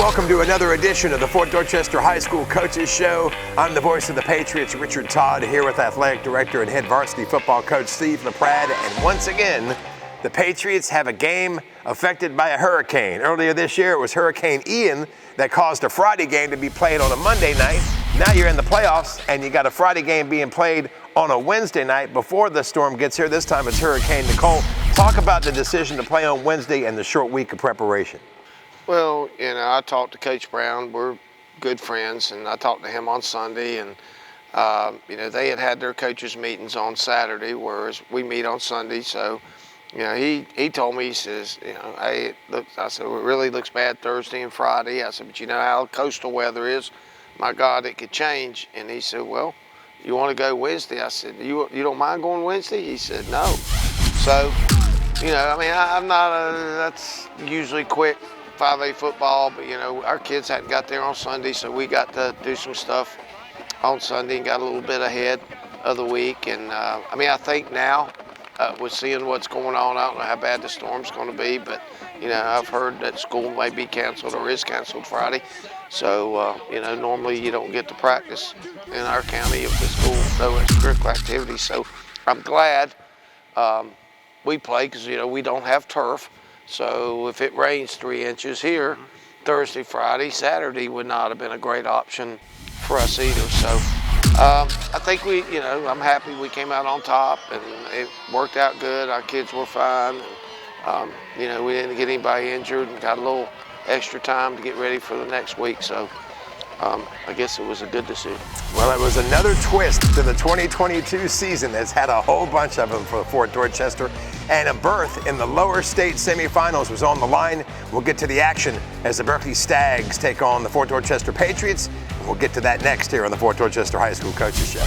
welcome to another edition of the Fort Dorchester High School Coaches Show. I'm the voice of the Patriots, Richard Todd, here with Athletic Director and Head Varsity Football Coach Steve LaPrade. And once again, the Patriots have a game affected by a hurricane. Earlier this year, it was Hurricane Ian that caused a Friday game to be played on a Monday night. Now you're in the playoffs, and you got a Friday game being played on a Wednesday night before the storm gets here. This time it's Hurricane Nicole. Talk about the decision to play on Wednesday and the short week of preparation. Well, I talked to Coach Brown. We're good friends, and I talked to him on Sunday, and they had their coaches meetings on Saturday, whereas we meet on Sunday. So, he told me, he says, hey, I said, it really looks bad Thursday and Friday. I said, but you know how coastal weather is. My God, it could change. And he said, well, you want to go Wednesday? I said, you don't mind going Wednesday? He said, no. So, I'm not that's usually quick 5A football, but our kids hadn't got there on Sunday, so we got to do some stuff on Sunday and got a little bit ahead of the week. And I think now with seeing what's going on, I don't know how bad the storm's going to be, but I've heard that school may be canceled or is canceled Friday. So normally you don't get to practice in our county if the school no extracurricular activity. So I'm glad we play because we don't have turf. So if it rains 3 inches here, Thursday, Friday, Saturday would not have been a great option for us either. So I think I'm happy we came out on top and it worked out good. Our kids were fine. And, we didn't get anybody injured and got a little extra time to get ready for the next week. So I guess it was a good decision. Well, it was another twist to the 2022 season that's had a whole bunch of them for Fort Dorchester, and a berth in the lower state semifinals was on the line. We'll get to the action as the Berkeley Stags take on the Fort Dorchester Patriots, and we'll get to that next here on the Fort Dorchester High School Coaches Show.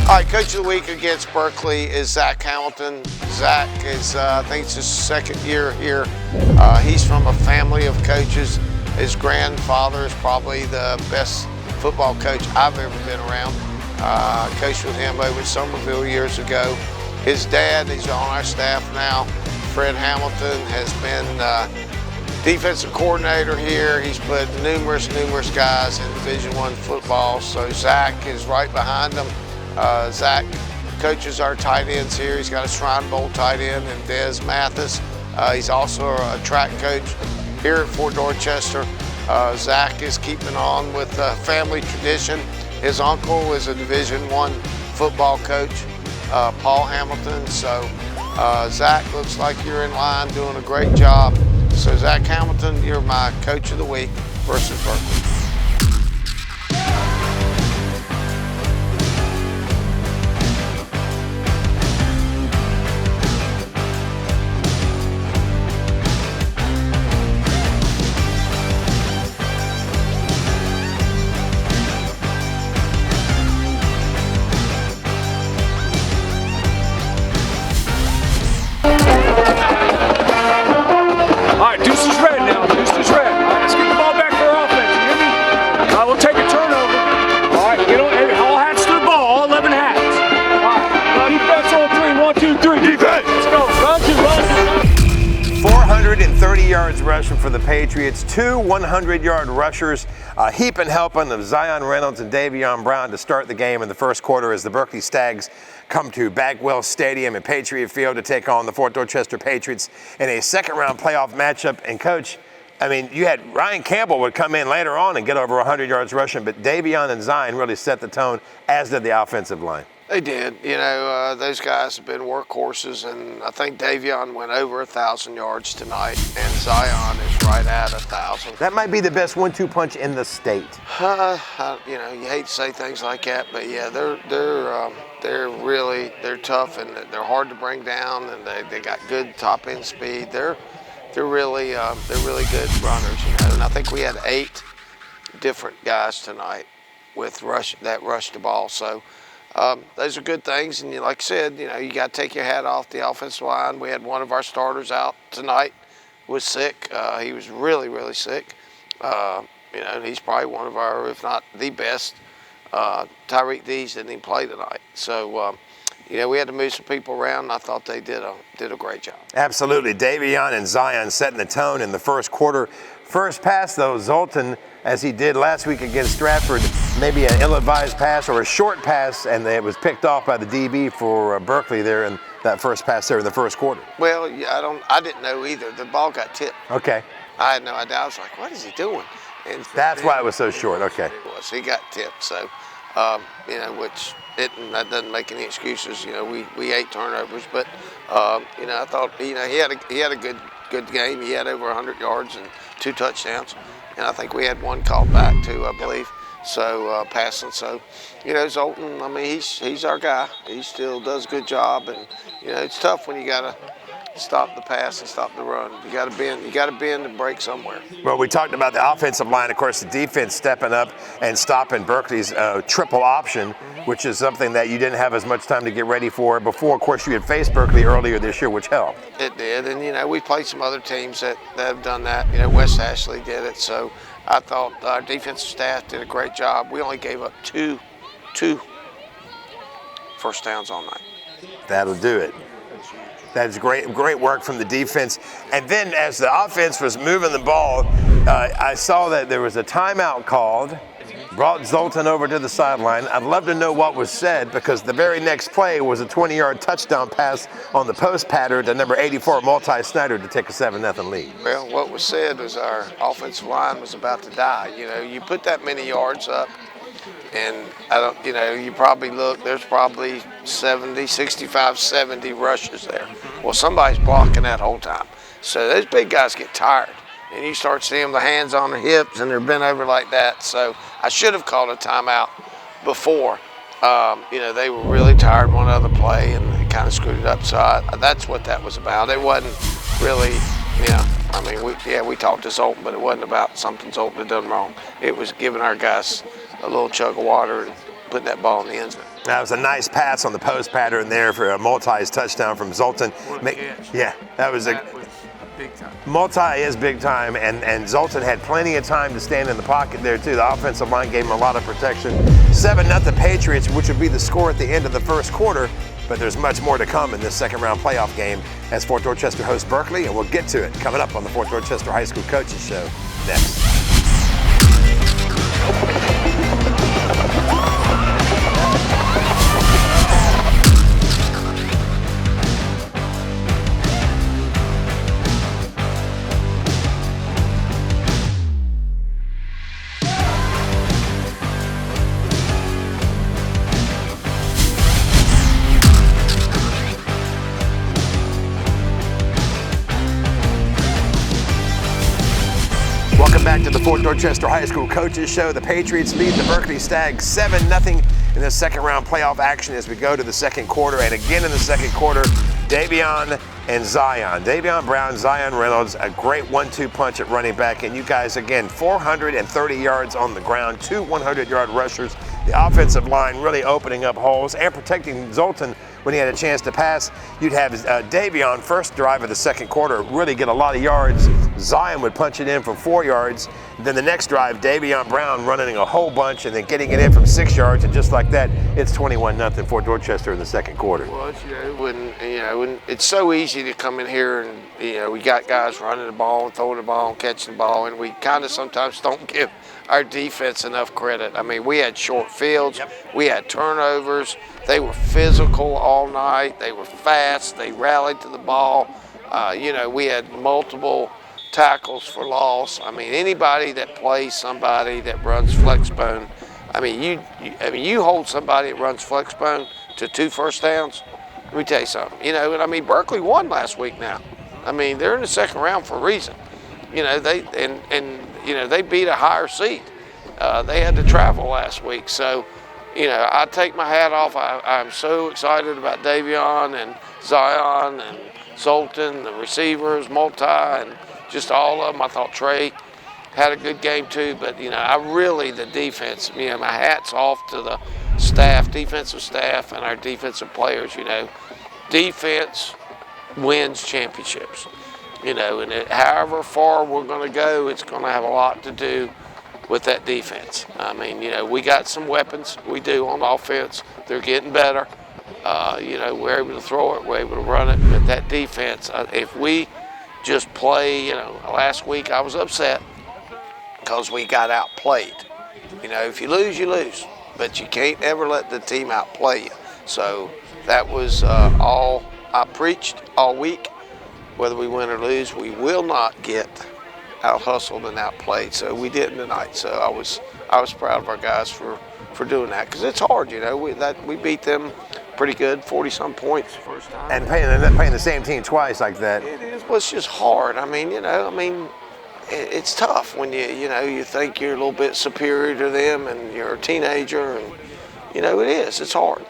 All right, Coach of the Week against Berkeley is Zach Hamilton. Zach is, I think it's his second year here. He's from a family of coaches. His grandfather is probably the best football coach I've ever been around. I coached with him over at Somerville years ago. His dad, he's on our staff now. Fred Hamilton has been defensive coordinator here. He's put numerous guys in Division I football. So Zach is right behind him. Zach coaches our tight ends here. He's got a Shrine Bowl tight end and Des Mathis. He's also a track coach here at Fort Dorchester. Zach is keeping on with family tradition. His uncle is a Division I football coach, Paul Hamilton. So Zach, looks like you're in line doing a great job. So Zach Hamilton, you're my Coach of the Week versus Berkeley. Yards rushing for the Patriots, 2 100-yard rushers, heaping helping of Zion Reynolds and Davion Brown to start the game in the first quarter as the Berkeley Stags come to Bagwell Stadium and Patriot Field to take on the Fort Dorchester Patriots in a second-round playoff matchup. And Coach, you had Ryan Campbell would come in later on and get over 100 yards rushing, but Davion and Zion really set the tone, as did the offensive line. They did. Those guys have been workhorses, and I think Davion went over 1,000 yards tonight, and Zion is right at 1,000. That might be the best 1-2 punch in the state. You hate to say things like that, but yeah, they're tough and they're hard to bring down, and they got good top end speed. They're really good runners, And I think we had 8 different guys tonight with rushed the ball. So those are good things. And like I said, you got to take your hat off the offensive line. We had one of our starters out tonight, was sick. He was really, really sick. He's probably one of our, if not the best. Tyreek Dees didn't even play tonight. So, we had to move some people around, and I thought they did a great job. Absolutely. Davion and Zion setting the tone in the first quarter. First pass, though, Zoltan, as he did last week against Stratford, maybe an ill-advised pass or a short pass, and it was picked off by the DB for Berkeley there in that first pass there in the first quarter. Well, I didn't know either. The ball got tipped. Okay. I had no idea. I was like, what is he doing? And that's why it was so short. Okay. He got tipped. So, that doesn't make any excuses. We ate turnovers, but I thought he had a good game. He had over 100 yards and 2 touchdowns, and I think we had 1 called back too, I believe. So passing. So, Zoltan. I mean, he's our guy. He still does a good job, and it's tough when you gotta stop the pass and stop the run. You got to bend and break somewhere. Well, we talked about the offensive line. Of course, the defense stepping up and stopping Berkeley's triple option, which is something that you didn't have as much time to get ready for before. Of course, you had faced Berkeley earlier this year, which helped. It did, and we played some other teams that have done that. West Ashley did it. So I thought our defensive staff did a great job. We only gave up two first downs all night. That'll do it. That's great work from the defense. And then as the offense was moving the ball, I saw that there was a timeout called, brought Zoltan over to the sideline. I'd love to know what was said, because the very next play was a 20-yard touchdown pass on the post pattern to number 84, Multi-Snyder, to take a 7-0 lead. Well, what was said was our offensive line was about to die. You put that many yards up, and you probably look, there's probably 65, 70 rushes there. Well, somebody's blocking that whole time. So those big guys get tired, and you start seeing the hands on the hips, and they're bent over like that. So I should have called a timeout before. They were really tired one other play, and they kind of screwed it up. So that's what that was about. It wasn't really, we talked to Zoltan, but it wasn't about something Zoltan had done wrong. It was giving our guys a little chug of water and putting that ball in the end zone. That was a nice pass on the post pattern there for a Multi's touchdown from Zoltan. Yeah, that was a big time. Multi is big time, and Zoltan had plenty of time to stand in the pocket there too. The offensive line gave him a lot of protection. 7-0 Patriots, which would be the score at the end of the first quarter. But there's much more to come in this second round playoff game as Fort Dorchester hosts Berkeley, and we'll get to it coming up on the Fort Dorchester High School Coaches Show next. Welcome back to the Fort Dorchester High School Coaches Show. The Patriots lead the Berkeley Stags 7-0 in the second round playoff action as we go to the second quarter. And again in the second quarter, Davion and Zion. Davion Brown, Zion Reynolds, a great 1-2 punch at running back. And you guys, again, 430 yards on the ground, 2 100-yard rushers. The offensive line really opening up holes and protecting Zoltan when he had a chance to pass. You'd have Davion, first drive of the second quarter, really get a lot of yards. Zion would punch it in from 4 yards. Then the next drive, Davion Brown running a whole bunch and then getting it in from 6 yards. And just like that, it's 21-0 Fort Dorchester in the second quarter. Well, it's so easy to come in here and, we got guys running the ball and throwing the ball and catching the ball, and we kind of sometimes don't give our defense enough credit. I mean, we had short fields, we had turnovers, they were physical all night, they were fast, they rallied to the ball. We had multiple tackles for loss. I mean, anybody that plays somebody that runs flexbone, you hold somebody that runs flexbone to 2 first downs. Let me tell you something. Berkeley won last week now. They're in the second round for a reason. They beat a higher seed. They had to travel last week. So, I take my hat off. I'm so excited about Davion and Zion and Zoltan, the receivers, Multi, and just all of them. I thought Trey had a good game too, but the defense, my hat's off to the staff, defensive staff, and our defensive players, defense wins championships, and however far we're going to go, it's going to have a lot to do with that defense. I mean, we got some weapons, we do on offense. They're getting better. We're able to throw it, we're able to run it, but that defense, if we just play, last week I was upset because we got outplayed. If you lose, you lose, but you can't ever let the team outplay you. So that was all I preached all week. Whether we win or lose, we will not get out-hustled and outplayed. So we didn't tonight. So I was proud of our guys for doing that, because it's hard. We beat them pretty good, 40-some points first time. And playing the same team twice like that. It is. Well, it's just hard. It's tough when you think you're a little bit superior to them and you're a teenager, and it is. It's hard.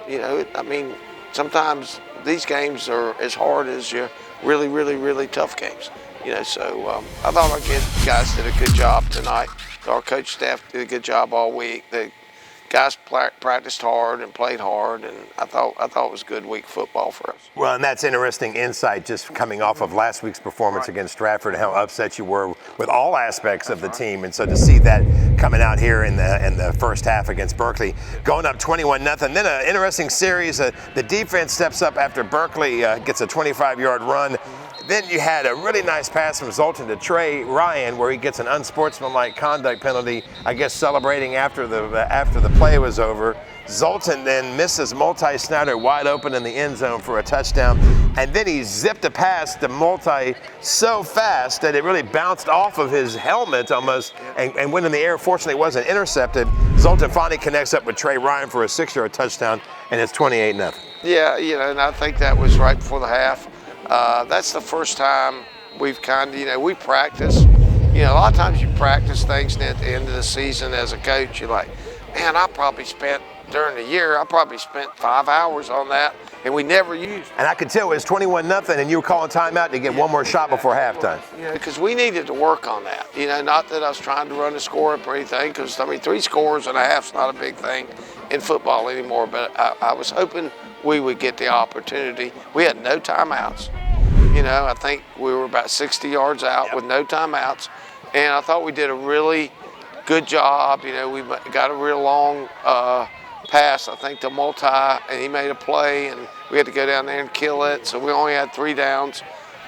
Sometimes these games are as hard as your really, really, really tough games. So I thought our guys did a good job tonight. Our coach staff did a good job all week. The guys practiced hard and played hard, and I thought it was good week football for us. Well, and that's interesting insight just coming off of last week's performance against Stratford and how upset you were with all aspects of the team. And so to see that coming out here in the first half against Berkeley, going up 21-0. Then an interesting series. The defense steps up after Berkeley gets a 25-yard run. Then you had a really nice pass from Zoltan to Trey Ryan, where he gets an unsportsmanlike conduct penalty, I guess celebrating after the play was over. Zoltan then misses Multi-Snyder wide open in the end zone for a touchdown. And then he zipped a pass to Multi so fast that it really bounced off of his helmet almost and went in the air. Fortunately, it wasn't intercepted. Zoltan finally connects up with Trey Ryan for a 6-yard touchdown, and it's 28-0. Yeah, and I think that was right before the half. That's the first time we've we practice. A lot of times you practice things, and at the end of the season as a coach, you're like, man, during the year, I probably spent 5 hours on that, and we never used it. And I could tell it was 21-0, and you were calling timeout to get one more shot before halftime. Because we needed to work on that. Not that I was trying to run the score up or anything, because 3 scores and a half's not a big thing in football anymore, but I was hoping we would get the opportunity. We had no timeouts. I think we were about 60 yards out with no timeouts, and I thought we did a really good job. We got a real long pass, I think, to Multi, and he made a play, and we had to go down there and kill it. So we only had 3 downs.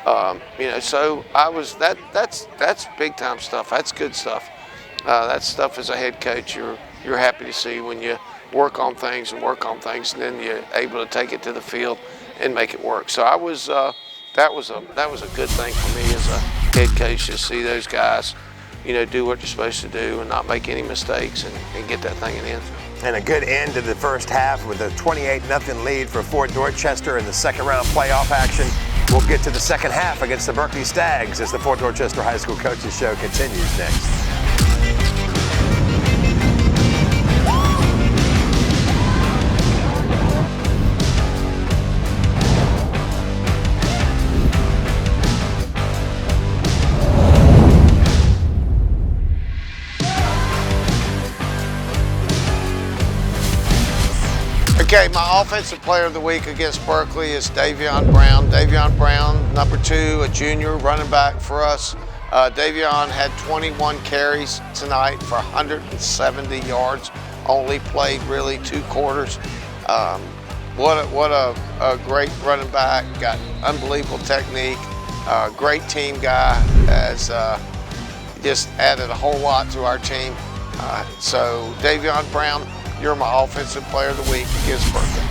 So that's big time stuff. That's good stuff. That stuff as a head coach, you're happy to see when you work on things, and then you're able to take it to the field and make it work. So that was a good thing for me as a head coach, to see those guys, do what they're supposed to do and not make any mistakes and get that thing in the end zone. And a good end to the first half with a 28-0 lead for Fort Dorchester in the second round playoff action. We'll get to the second half against the Berkeley Stags as the Fort Dorchester High School Coaches Show continues next. Okay, my offensive player of the week against Berkeley is Davion Brown. Davion Brown, number 2, a junior running back for us. Davion had 21 carries tonight for 170 yards. Only played really 2 quarters. What a great running back. Got unbelievable technique. Great team guy. Has just added a whole lot to our team. So Davion Brown, you're my offensive player of the week against Berkeley.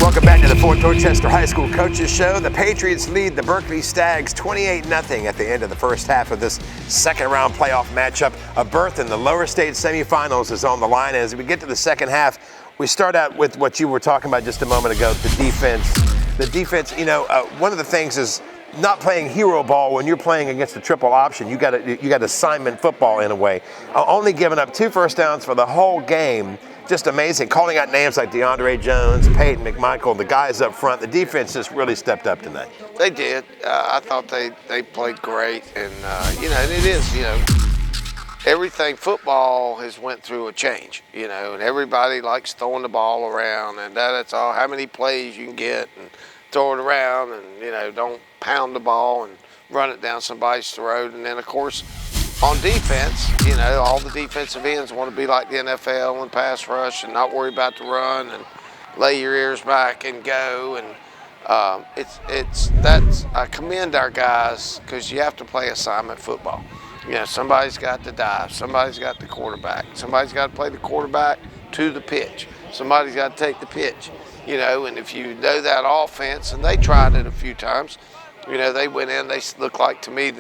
Welcome back to the Fort Dorchester High School Coaches Show. The Patriots lead the Berkeley Stags 28-0 at the end of the first half of this second round playoff matchup. A berth in the lower state semifinals is on the line. As we get to the second half, we start out with what you were talking about just a moment ago, the defense. The defense, one of the things is not playing hero ball when you're playing against a triple option. You got assignment football in a way. Only giving up 2 first downs for the whole game. Just amazing. Calling out names like DeAndre Jones, Peyton McMichael, the guys up front. The defense just really stepped up tonight. They did. I thought they played great, and it is, everything. Football has went through a change, and everybody likes throwing the ball around, and that's all. How many plays you can get and throw it around, and don't pound the ball and run it down somebody's throat. And then of course, on defense, all the defensive ends want to be like the NFL and pass rush and not worry about the run and lay your ears back and go. And I commend our guys, because you have to play assignment football. Somebody's got to dive, somebody's got the quarterback, somebody's got to play the quarterback to the pitch, somebody's got to take the pitch. And if you know that offense, and they tried it a few times, they went in, they looked like to me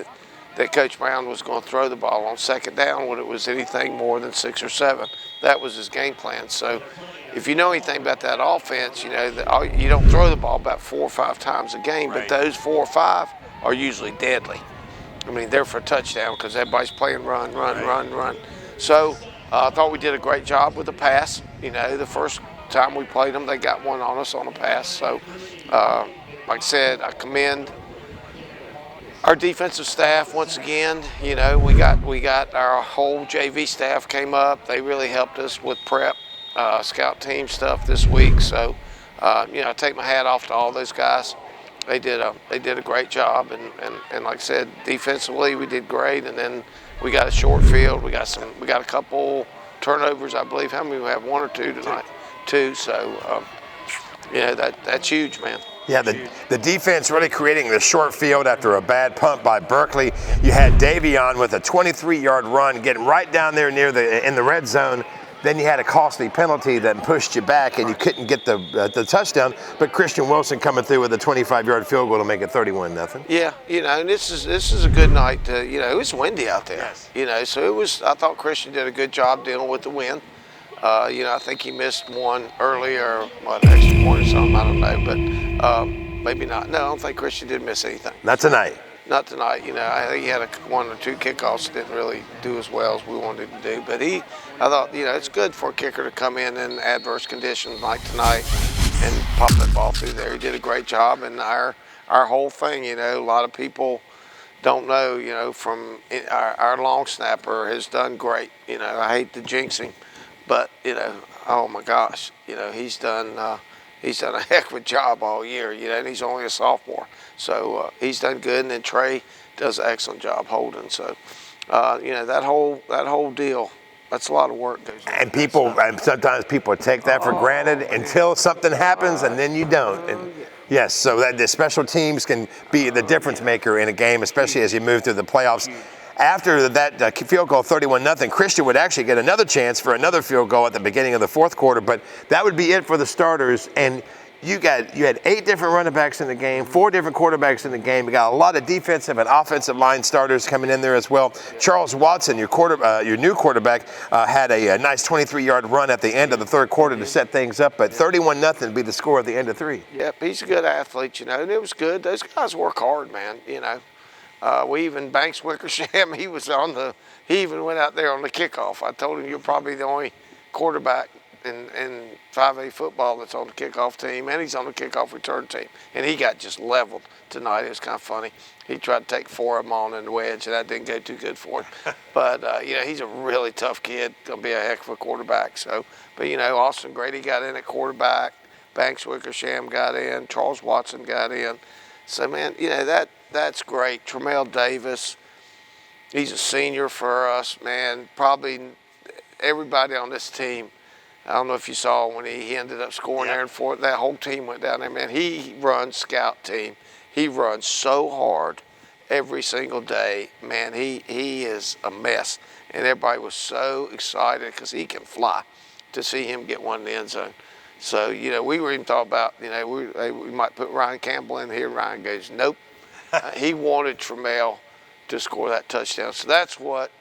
that Coach Brown was going to throw the ball on second down when it was anything more than 6 or 7. That was his game plan. So if you know anything about that offense, that you don't throw the ball about 4 or 5 times a game, but those 4 or 5 are usually deadly. I mean, they're for a touchdown because everybody's playing run. So I thought we did a great job with the pass. The first time we played them, they got one on us on a pass. So, like I said, I commend our defensive staff once again. We got our whole JV staff came up. They really helped us with prep, scout team stuff this week. So, I take my hat off to all those guys. They did a great job, and like I said, defensively we did great. And then we got a short field. We got a couple turnovers, I believe. How many we have? 1 or 2 tonight? 2. So, that's huge, man. Yeah, the defense really creating the short field after a bad punt by Berkeley. You had Davion with a 23-yard run, getting right down there in the red zone. Then you had a costly penalty that pushed you back, and you couldn't get the touchdown. But Christian Wilson coming through with a 25-yard field goal to make it 31-0. Yeah, and this is a good night. It was windy out there. Yes. So it was. I thought Christian did a good job dealing with the wind. I think he missed one earlier, an extra point or something. I don't know, but maybe not. No, I don't think Christian did miss anything. Not tonight. Not tonight. I think he had 1 or 2 kickoffs that didn't really do as well as we wanted to do. But I thought, it's good for a kicker to come in adverse conditions like tonight and pop that ball through there. He did a great job, and our whole thing, a lot of people don't know, from our long snapper has done great. I hate to jinx him, but oh my gosh, he's done a heck of a job all year, and he's only a sophomore. So he's done good, and then Trey does an excellent job holding. So, that whole deal, that's a lot of work. And sometimes people take that for granted until something happens, and then you don't. And yes, so that the special teams can be the difference maker in a game, especially as you move through the playoffs. After that field goal, 31-0, Christian would actually get another chance for another field goal at the beginning of the fourth quarter, but that would be it for the starters. And you had 8 different running backs in the game, 4 different quarterbacks in the game. You got a lot of defensive and offensive line starters coming in there as well. Charles Watson, your new quarterback, had a nice 23-yard run at the end of the third quarter to set things up, but 31-0 would be the score at the end of 3. Yep, he's a good athlete, and it was good. Those guys work hard, man, We even Banks Wickersham, he even went out there on the kickoff. I told him, you're probably the only quarterback in 5A football that's on the kickoff team, and he's on the kickoff return team. And he got just leveled tonight. It was kind of funny. He tried to take 4 of them on in the wedge, and that didn't go too good for him. But, he's a really tough kid, going to be a heck of a quarterback. So, but, Austin Grady got in at quarterback, Banks Wickersham got in, Charles Watson got in. So, man, that's great. Tremel Davis, he's a senior for us, man. Probably everybody on this team, I don't know if you saw when he ended up scoring there and for that whole team went down there, man. He runs scout team. He runs so hard every single day. Man, he is a mess. And everybody was so excited because he can fly to see him get one in the end zone. So, we were even thought about, we might put Ryan Campbell in here. Ryan goes, nope. He wanted Tremel to score that touchdown. So that's what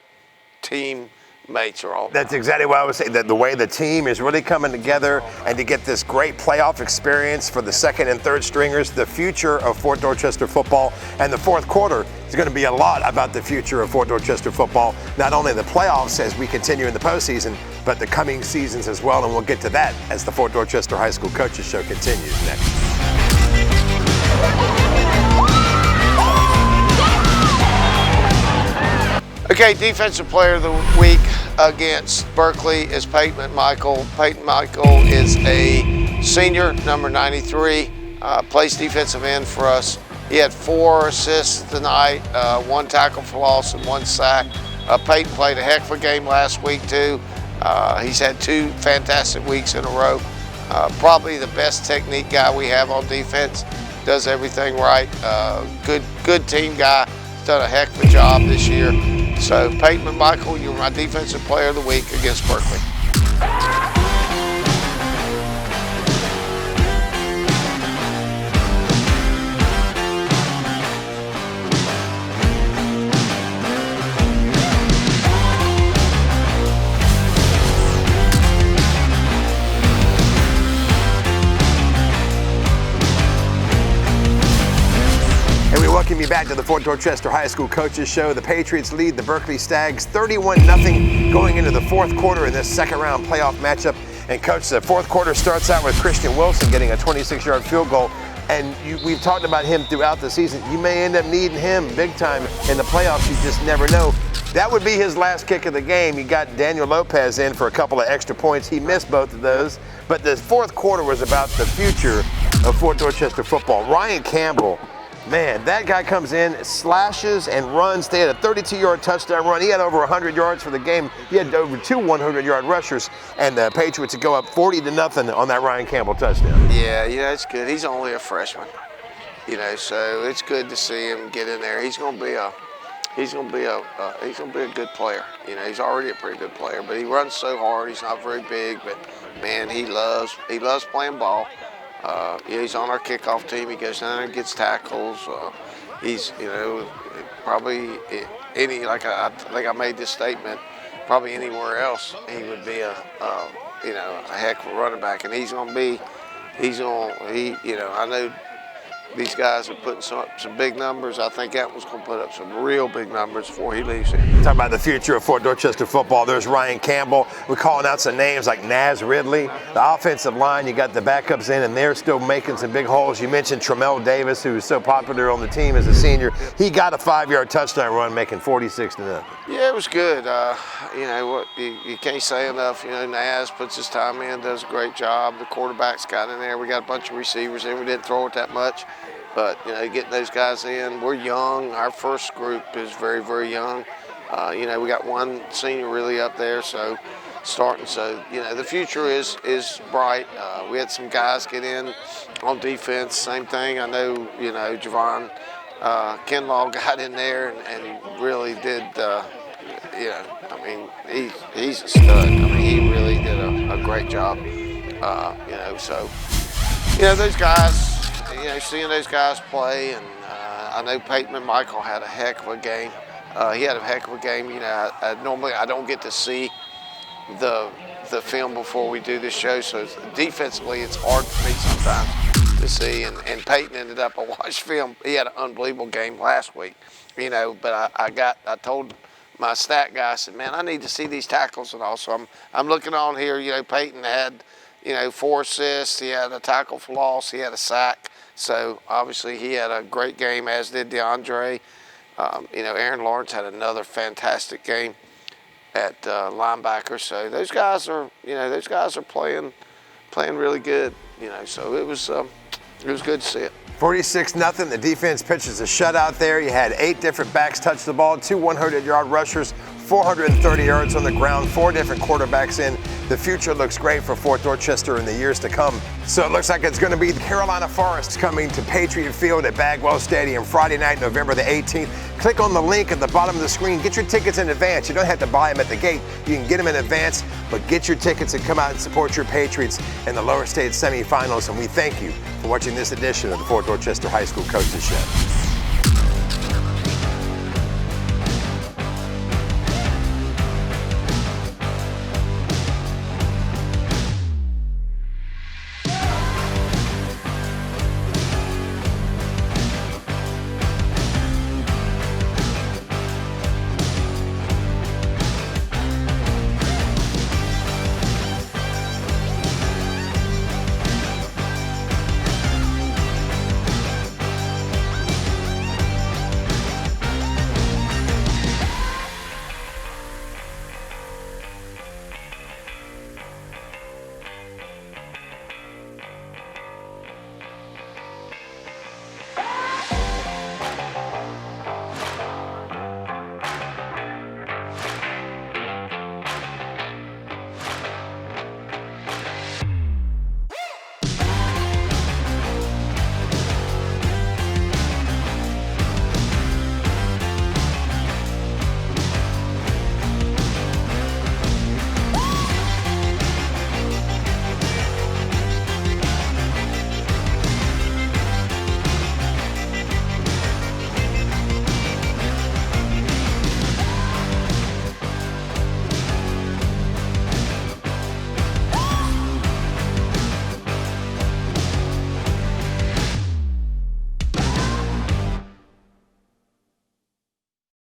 team mates are all. That's exactly what I was saying, that the way the team is really coming together and to get this great playoff experience for the second and third stringers, the future of Fort Dorchester football. And the fourth quarter is going to be a lot about the future of Fort Dorchester football, not only the playoffs as we continue in the postseason, but the coming seasons as well. And we'll get to that as the Fort Dorchester High School Coaches Show continues next. Okay, Defensive Player of the Week against Berkeley is Peyton Michael. Peyton Michael is a senior, number 93, plays defensive end for us. He had 4 assists tonight, 1 tackle for loss and 1 sack. Peyton played a heck of a game last week too. He's had 2 fantastic weeks in a row. Probably the best technique guy we have on defense. Does everything right. Good team guy. He's done a heck of a job this year. So Peyton McMichael, you're my Defensive Player of the Week against Berkeley. Welcome you back to the Fort Dorchester High School Coaches Show. The Patriots lead the Berkeley Stags 31-0 going into the fourth quarter in this second round playoff matchup. And Coach, the fourth quarter starts out with Christian Wilson getting a 26-yard field goal. And we've talked about him throughout the season. You may end up needing him big time in the playoffs. You just never know. That would be his last kick of the game. You got Daniel Lopez in for a couple of extra points. He missed both of those. But the fourth quarter was about the future of Fort Dorchester football. Ryan Campbell, man, that guy comes in, slashes and runs. They had a 32-yard touchdown run. He had over 100 yards for the game. He had over 2 100-yard rushers, and the Patriots would go up 40-0 on that Ryan Campbell touchdown. Yeah, it's good. He's only a freshman, so it's good to see him get in there. He's gonna be a good player. He's already a pretty good player, but he runs so hard. He's not very big, but man, he loves playing ball. He's on our kickoff team. He goes down there and gets tackles. He's, probably any, like I think I made this statement, probably anywhere else he would be a heck of a running back. And I know these guys are putting some big numbers. I think that one's going to put up some real big numbers before he leaves here. Talking about the future of Fort Dorchester football, there's Ryan Campbell. We're calling out some names like Naz Ridley. The offensive line, you got the backups in, and they're still making some big holes. You mentioned Tremel Davis, who's so popular on the team as a senior. He got a 5-yard touchdown run, making 46-0. Yeah, it was good. You can't say enough. Naz puts his time in, does a great job. The quarterback's got in there. We got a bunch of receivers in. We didn't throw it that much. But, getting those guys in, we're young. Our first group is very, very young. We got one senior really up there, so starting. So, the future is bright. We had some guys get in on defense, same thing. I know, Javon Kinlaw got in there and really did, he's a stud. He really did a great job, those guys, seeing those guys play, and I know Peyton and Michael had a heck of a game. He had a heck of a game. Normally I don't get to see the film before we do this show, so defensively it's hard for me sometimes to see. And Peyton ended up, I watched film. He had an unbelievable game last week, But I told my stat guy, I said, man, I need to see these tackles and all. So I'm looking on here. Peyton had 4 assists. He had a tackle for loss. He had a sack. So obviously he had a great game, as did DeAndre. Aaron Lawrence had another fantastic game at linebacker. So those guys are playing really good. So it was good to see it. 46-0. The defense pitches a shutout there. You had 8 different backs touch the ball, 2 100-yard rushers, 430 yards on the ground, 4 different quarterbacks in. The future looks great for Fort Dorchester in the years to come. So it looks like it's going to be the Carolina Forest coming to Patriot Field at Bagwell Stadium Friday night, November the 18th. Click on the link at the bottom of the screen. Get your tickets in advance. You don't have to buy them at the gate. You can get them in advance, but get your tickets and come out and support your Patriots in the lower state semifinals. And we thank you for watching this edition of the Fort Dorchester High School Coaches Show.